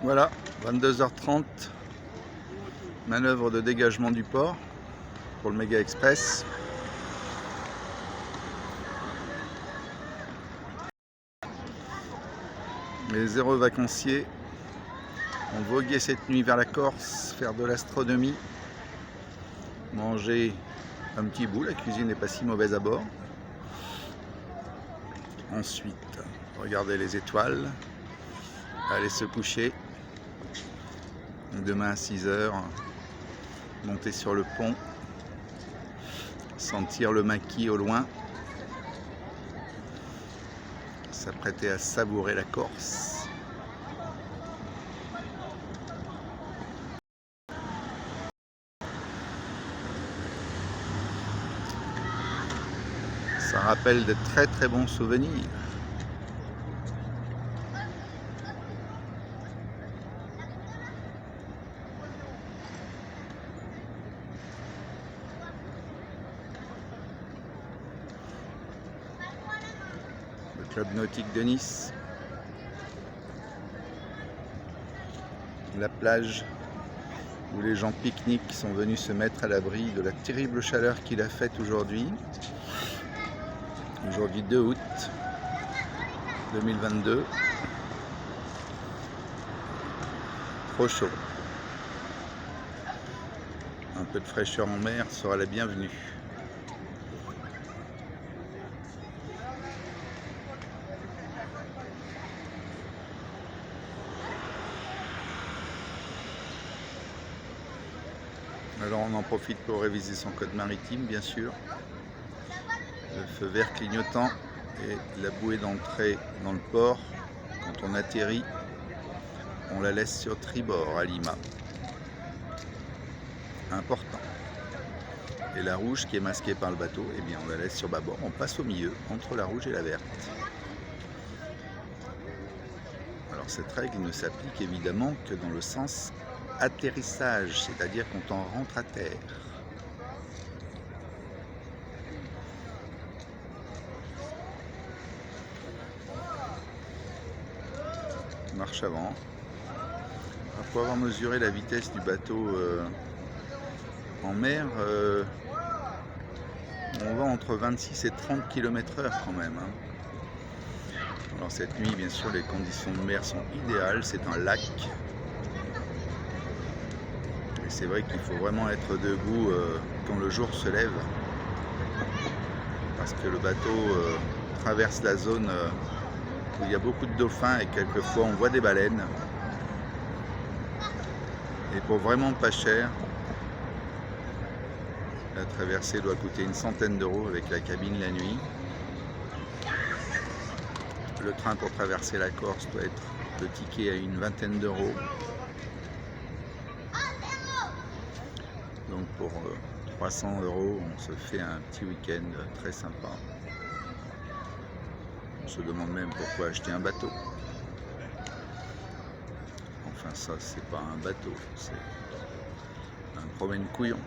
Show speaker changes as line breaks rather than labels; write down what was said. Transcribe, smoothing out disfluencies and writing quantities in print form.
Voilà, 22h30, manœuvre de dégagement du port pour le Méga Express. Les heureux vacanciers ont vogué cette nuit vers la Corse, faire de l'astronomie, manger un petit bout, la cuisine n'est pas si mauvaise à bord. Ensuite, regarder les étoiles, aller se coucher. Demain à 6h, monter sur le pont, sentir le maquis au loin, s'apprêter à savourer la Corse. Ça rappelle de très très bons souvenirs. Le club nautique de Nice, la plage où les gens pique-niquent sont venus se mettre à l'abri de la terrible chaleur qu'il a faite aujourd'hui. Aujourd'hui 2 août 2022. Trop chaud. Un peu de fraîcheur en mer sera la bienvenue. Alors on en profite pour réviser son code maritime, bien sûr. Le feu vert clignotant et la bouée d'entrée dans le port. Quand on atterrit, on la laisse sur tribord à Lima. Important. Et la rouge qui est masquée par le bateau, eh bien on la laisse sur bâbord. On passe au milieu, entre la rouge et la verte. Alors cette règle ne s'applique évidemment que dans le sens atterrissage, c'est-à-dire quand on rentre à terre. Marche avant. Après avoir mesuré la vitesse du bateau en mer, on va entre 26 et 30 km/h quand même. Alors cette nuit, bien sûr, les conditions de mer sont idéales, c'est un lac. Et c'est vrai qu'il faut vraiment être debout quand le jour se lève, parce que le bateau traverse la zone où il y a beaucoup de dauphins et quelquefois on voit des baleines. Et pour vraiment pas cher, la traversée doit coûter une centaine d'euros avec la cabine la nuit. Le train pour traverser la Corse doit être le ticket à une vingtaine d'euros. Donc pour 300 euros, on se fait un petit week-end très sympa. On se demande même pourquoi acheter un bateau. Enfin ça, c'est pas un bateau, c'est un promène couillon.